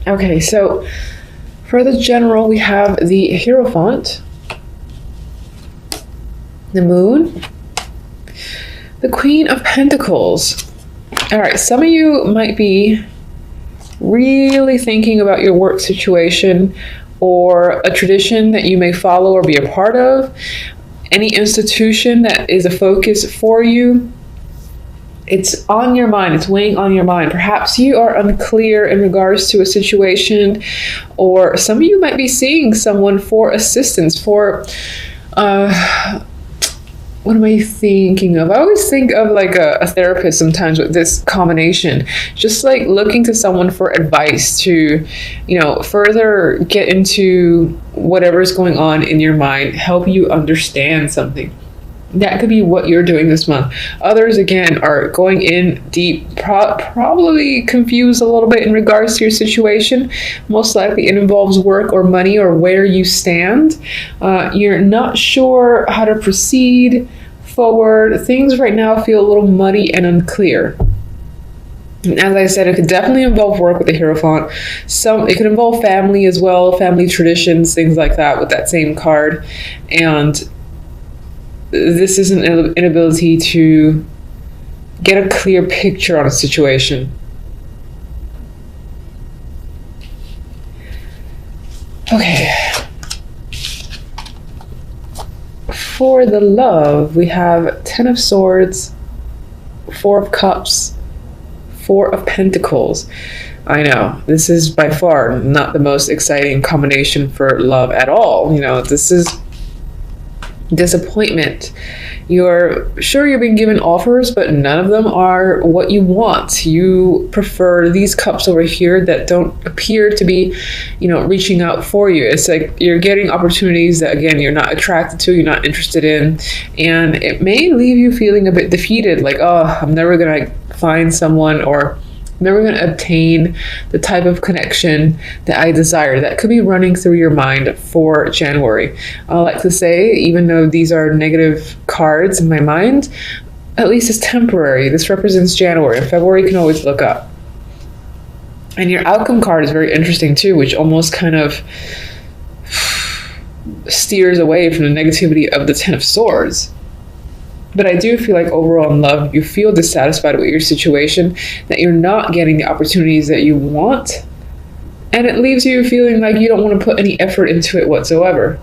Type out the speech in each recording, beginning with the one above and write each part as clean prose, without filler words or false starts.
Okay, so for the general, we have the Hierophant, the Moon, the Queen of Pentacles. All right, some of you might be really thinking about your work situation or a tradition that you may follow or be a part of, any institution that is a focus for you. It's on your mind, it's weighing on your mind. Perhaps you are unclear in regards to a situation, or some of you might be seeing someone for assistance, for what am I thinking of? I always think of like a therapist sometimes with this combination, just like looking to someone for advice to, further get into whatever's going on in your mind, help you understand something. That could be what you're doing this month. Others, again, are going in deep, probably confused a little bit in regards to your situation. Most likely it involves work or money or where you stand. You're not sure how to proceed forward. Things right now feel a little muddy and unclear. And as I said, it could definitely involve work with the Hierophant. It could involve family as well, family traditions, things like that with that same card. And this is an inability to get a clear picture on a situation. Okay. For the love, we have 10 of Swords, 4 of Cups, 4 of Pentacles. I know, this is by far not the most exciting combination for love at all. This is disappointment. You're sure you're being given offers, but none of them are what you want. You prefer these cups over here that don't appear to be, reaching out for you. It's like you're getting opportunities that, again, you're not attracted to, you're not interested in, and it may leave you feeling a bit defeated, like, oh, I'm never gonna find someone, or never going to obtain the type of connection that I desire. That could be running through your mind for January. I like to say, even though these are negative cards in my mind, at least it's temporary. This represents January. February can always look up. And your outcome card is very interesting too, which almost kind of steers away from the negativity of the 10 of Swords. But I do feel like overall in love, you feel dissatisfied with your situation, that you're not getting the opportunities that you want. And it leaves you feeling like you don't want to put any effort into it whatsoever.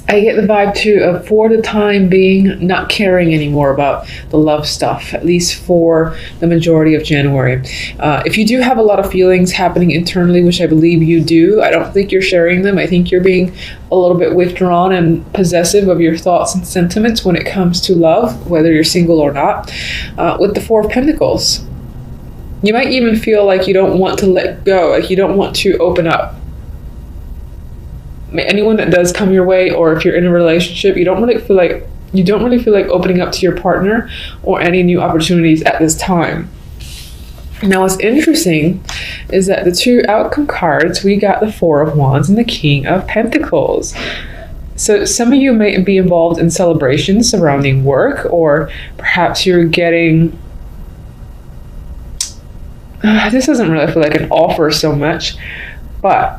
I get the vibe too of, for the time being, not caring anymore about the love stuff, at least for the majority of January. If you do have a lot of feelings happening internally, which I believe you do, I don't think you're sharing them. I think you're being a little bit withdrawn and possessive of your thoughts and sentiments when it comes to love, whether you're single or not. With the 4 of Pentacles, you might even feel like you don't want to let go, like you don't want to open up. Anyone that does come your way, or if you're in a relationship, you don't really feel like opening up to your partner or any new opportunities at this time. Now, what's interesting is that the 2 outcome cards, we got the 4 of Wands and the King of Pentacles. So some of you may be involved in celebrations surrounding work, or perhaps you're getting this doesn't really feel like an offer so much, but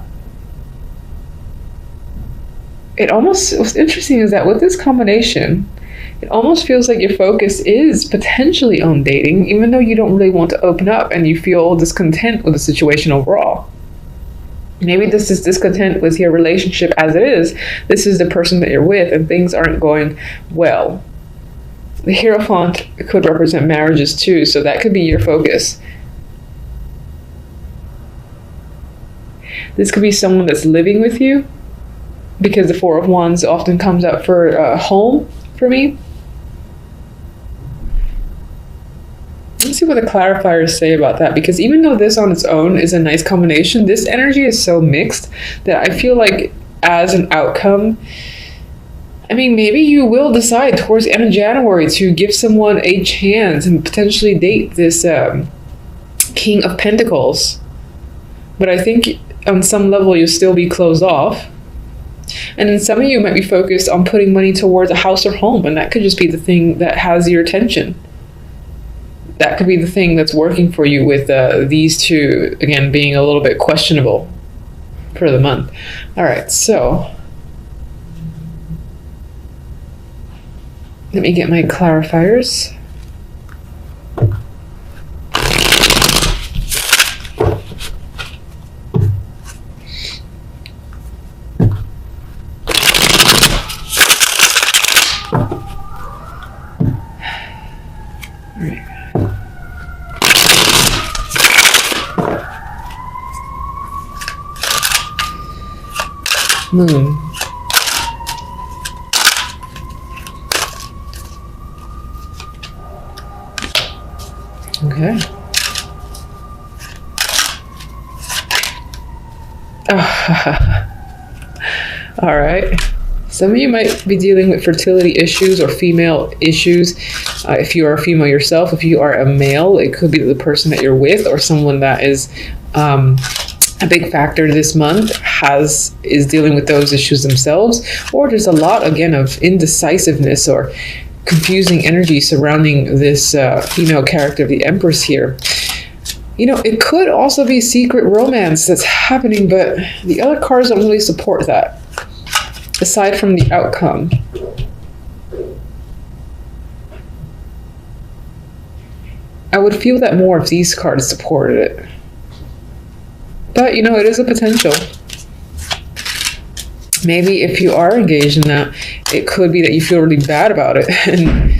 what's interesting is that with this combination, it almost feels like your focus is potentially on dating, even though you don't really want to open up and you feel discontent with the situation overall. Maybe this is discontent with your relationship as it is. This is the person that you're with and things aren't going well. The Hierophant could represent marriages too, so that could be your focus. This could be someone that's living with you, because the 4 of Wands often comes up for home for me. Let's see what the clarifiers say about that, because even though this on its own is a nice combination, this energy is so mixed that I feel like as an outcome, maybe you will decide towards the end of January to give someone a chance and potentially date this King of Pentacles. But I think on some level you'll still be closed off. And then some of you might be focused on putting money towards a house or home, and that could just be the thing that has your attention. That could be the thing that's working for you with these 2, again, being a little bit questionable. for the month. All right, so let me get my clarifiers. Moon. Okay. All right. Some of you might be dealing with fertility issues or female issues. If you are a female yourself, if you are a male, it could be the person that you're with or someone that is a big factor this month is dealing with those issues themselves, or there's a lot again of indecisiveness or confusing energy surrounding this female character of the Empress here. You know, it could also be secret romance that's happening, but the other cards don't really support that, aside from the outcome. I would feel that more if these cards supported it. But, you know, it is a potential. Maybe if you are engaged in that, it could be that you feel really bad about it and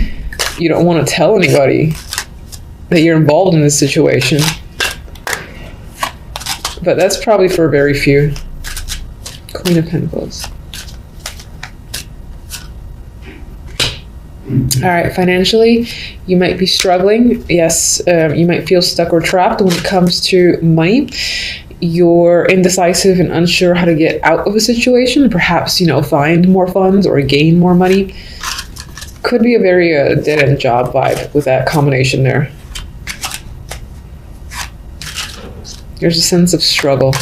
you don't want to tell anybody that you're involved in this situation. But that's probably for very few. Queen of Pentacles. All right, financially, you might be struggling. Yes, you might feel stuck or trapped when it comes to money. You're indecisive and unsure how to get out of a situation, perhaps, you know, find more funds or gain more money. Could be a very dead-end job vibe with that combination there. There's a sense of struggle.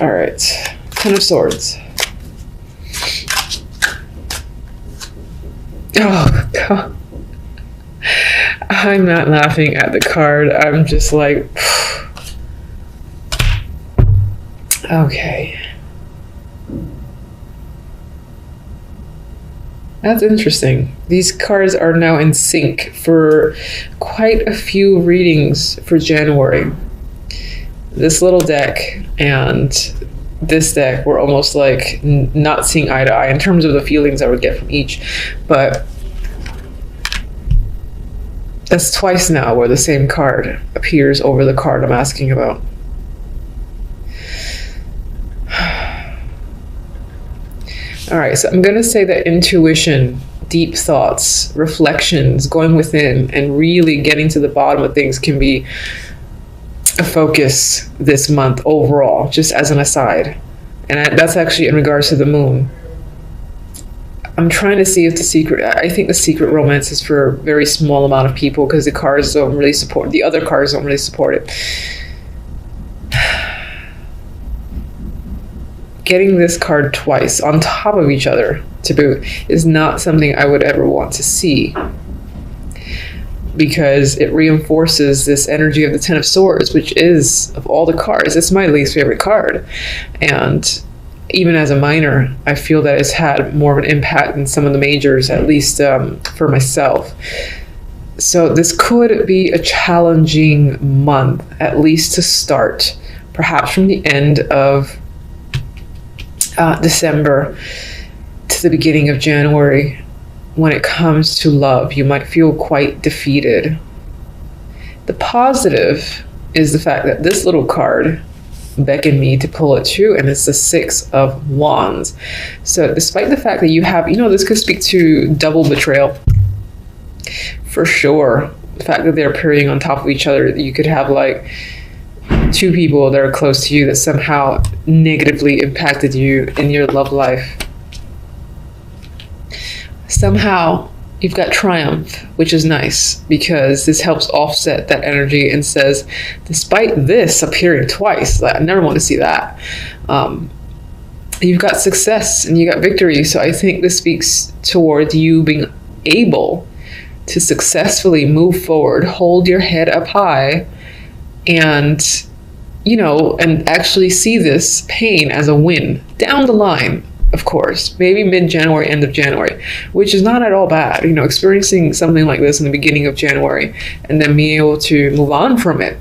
All right, Ten of Swords. Oh, God. I'm not laughing at the card. I'm just like, okay. That's interesting. These cards are now in sync for quite a few readings for January. This little deck and this deck were almost like not seeing eye to eye in terms of the feelings I would get from each. But that's twice now where the same card appears over the card I'm asking about. All right, so I'm going to say that intuition, deep thoughts, reflections, going within and really getting to the bottom of things can be a focus this month overall, just as an aside. And that's actually in regards to the moon. I'm trying to see if I think the secret romance is for a very small amount of people because the cards don't really support, the other cards don't really support it. Getting this card twice on top of each other to boot is not something I would ever want to see, because it reinforces this energy of the Ten of Swords, which is, of all the cards, it's my least favorite card. And even as a minor, I feel that it's had more of an impact than some of the majors, at least for myself. So this could be a challenging month, at least to start, perhaps from the end of December to the beginning of January. When it comes to love, you might feel quite defeated. The positive is the fact that this little card beckoned me to pull it too, and it's the Six of Wands. So despite the fact that you have, you know, this could speak to double betrayal for sure. The fact that they're appearing on top of each other, you could have like two people that are close to you that somehow negatively impacted you in your love life. Somehow you've got triumph, which is nice because this helps offset that energy and says, despite this appearing twice, I never want to see that. You've got success and you got victory. So I think this speaks towards you being able to successfully move forward, hold your head up high, and you know, and actually see this pain as a win down the line, of course, maybe mid-January, end of January, which is not at all bad. You know, experiencing something like this in the beginning of January and then being able to move on from it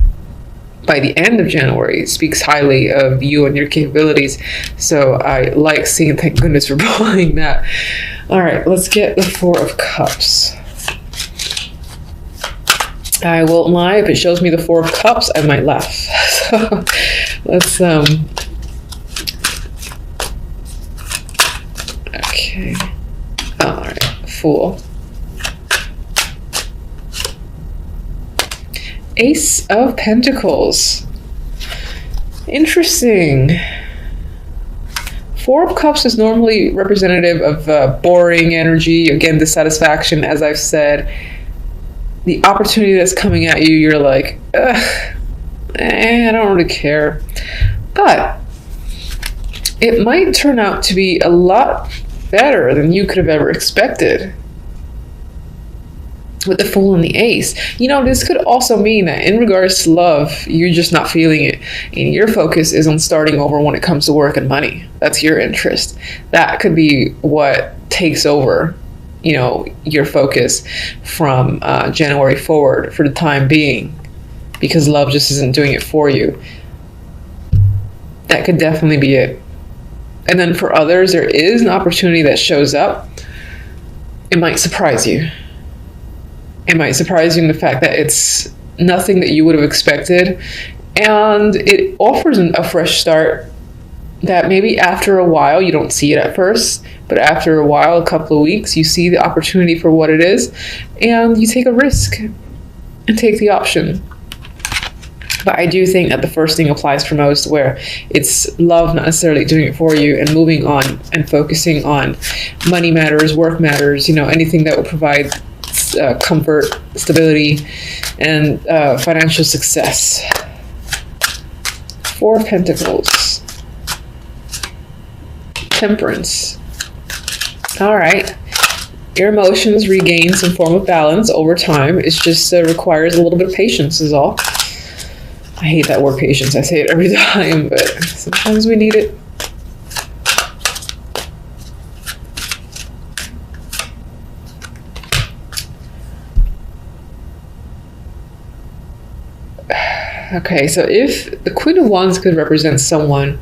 by the end of January speaks highly of you and your capabilities. So I like seeing, thank goodness for pulling that. All right, let's get the Four of Cups. I won't lie, if it shows me the Four of Cups, I might laugh. So let's, okay. All right, Fool. Ace of Pentacles. Interesting. Four of Cups is normally representative of boring energy, again, dissatisfaction, as I've said. The opportunity that's coming at you, you're like, ugh, I don't really care. But it might turn out to be a lot better than you could have ever expected with the Fool and the Ace. You know, this could also mean that in regards to love, you're just not feeling it, and your focus is on starting over when it comes to work and money. That's your interest. That could be what takes over, you know, your focus from January forward for the time being, because love just isn't doing it for you. That could definitely be it. And then for others, there is an opportunity that shows up. It might surprise you. It might surprise you in the fact that it's nothing that you would have expected, and it offers a fresh start that maybe after a while, you don't see it at first, but after a while, a couple of weeks, you see the opportunity for what it is, and you take a risk and take the option. But I do think that the first thing applies for most, where it's love not necessarily doing it for you and moving on and focusing on money matters, work matters, you know, anything that will provide comfort, stability, and financial success. Four of Pentacles. Temperance. All right. Your emotions regain some form of balance over time. It just requires a little bit of patience is all. I hate that word patience. I say it every time, but sometimes we need it. Okay, so if the Queen of Wands could represent someone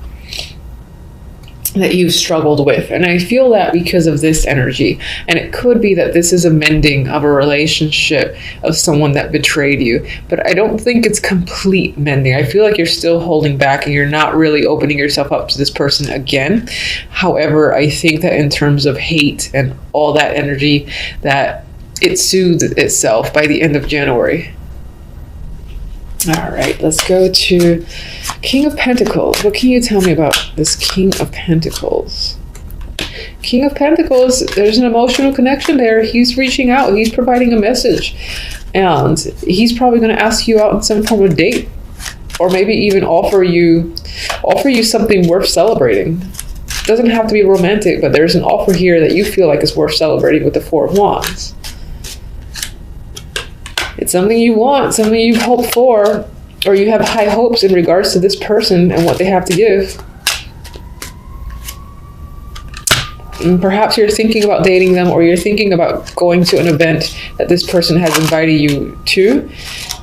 that you've struggled with, and I feel that because of this energy, and it could be that this is a mending of a relationship of someone that betrayed you, but I don't think it's complete mending. I feel like you're still holding back and you're not really opening yourself up to this person again. However, I think that in terms of hate and all that energy, that it soothes itself by the end of January. All right, let's go to King of Pentacles. What can you tell me about this King of Pentacles? King of Pentacles, there's an emotional connection there. He's reaching out. He's providing a message. And he's probably going to ask you out in some form of date. Or maybe even offer you something worth celebrating. It doesn't have to be romantic, but there's an offer here that you feel like is worth celebrating with the Four of Wands. It's something you want, something you've hoped for, or you have high hopes in regards to this person and what they have to give. And perhaps you're thinking about dating them, or you're thinking about going to an event that this person has invited you to,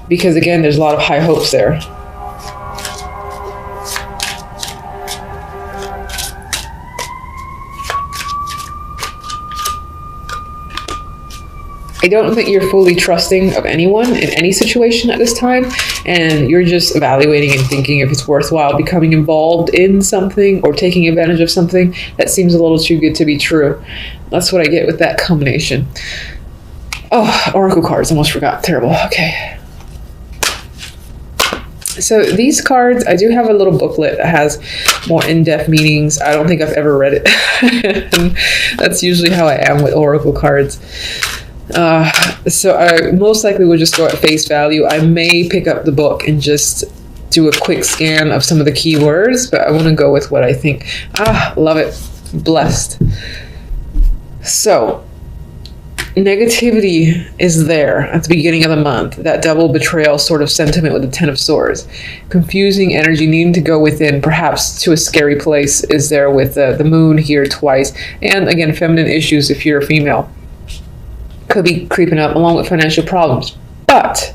because again, there's a lot of high hopes there. I don't think you're fully trusting of anyone in any situation at this time, and you're just evaluating and thinking if it's worthwhile becoming involved in something or taking advantage of something that seems a little too good to be true. That's what I get with that combination. Oh, Oracle cards, almost forgot. Terrible. Okay. So these cards, I do have a little booklet that has more in-depth meanings. I don't think I've ever read it. And that's usually how I am with Oracle cards. So I most likely will just go at face value. I may pick up the book and just do a quick scan of some of the keywords, but I want to go with what I think. Love it. Blessed. So negativity is there at the beginning of the month. That double betrayal sort of sentiment with the Ten of Swords. Confusing energy, needing to go within, perhaps to a scary place, is there with the moon here twice. And again, feminine issues if you're a female could be creeping up, along with financial problems. But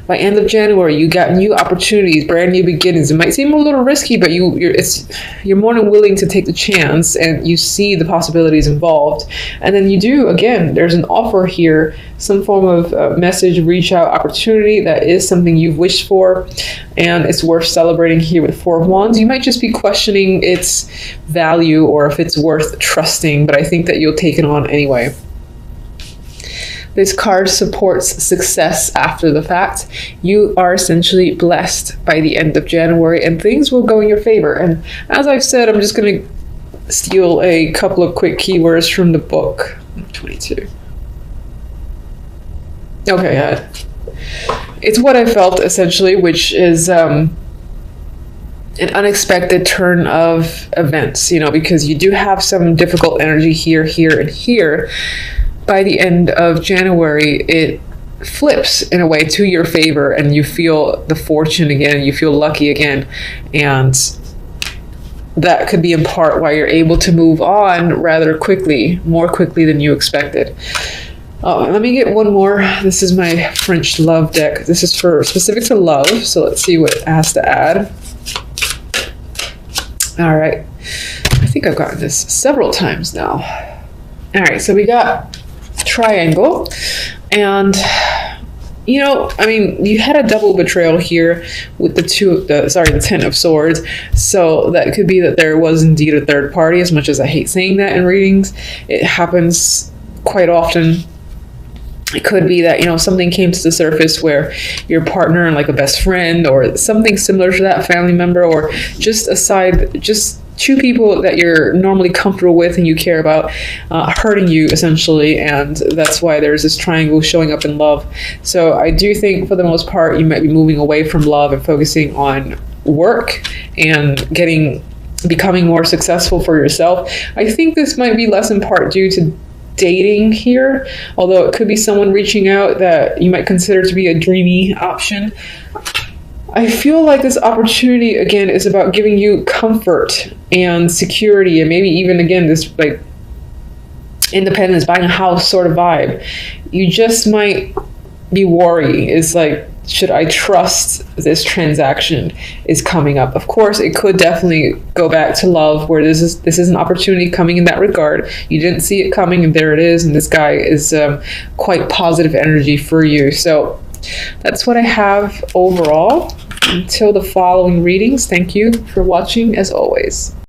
by end of January, you got new opportunities, brand new beginnings. It might seem a little risky, but you're more than willing to take the chance, and you see the possibilities involved. And then you do, again, there's an offer here, some form of message, reach out opportunity that is something you've wished for, and it's worth celebrating here with Four of Wands. You might just be questioning its value or if it's worth trusting, but I think that you'll take it on anyway. This card supports success after the fact. You are essentially blessed by the end of January, and things will go in your favor. And as I've said, I'm just going to steal a couple of quick keywords from the book. 22. Okay, it's what I felt essentially, which is an unexpected turn of events, because you do have some difficult energy here, and here. By the end of January, it flips in a way to your favor, and you feel the fortune again, you feel lucky again, and that could be in part why you're able to move on rather quickly, more quickly than you expected. Oh, let me get one more. This is my French love deck. This is for specific to love, so let's see what it has to add. All right, I think I've gotten this several times now. All right, so we got triangle, and you had a double betrayal here with the Ten of Swords, so that could be that there was indeed a third party. As much as I hate saying that in readings, it happens quite often. It could be that something came to the surface where your partner and like a best friend or something similar to that, family member, or just two people that you're normally comfortable with and you care about hurting you essentially, and that's why there's this triangle showing up in love. So I do think for the most part you might be moving away from love and focusing on work and becoming more successful for yourself. I think this might be less in part due to dating here, although it could be someone reaching out that you might consider to be a dreamy option. I feel like this opportunity, again, is about giving you comfort and security, and maybe even, again, this like independence, buying a house sort of vibe. You just might be worried. It's like, should I trust this transaction is coming up? Of course, it could definitely go back to love, where this is an opportunity coming in that regard. You didn't see it coming, and there it is, and this guy is quite positive energy for you. So that's what I have overall. Until the following readings, thank you for watching as always.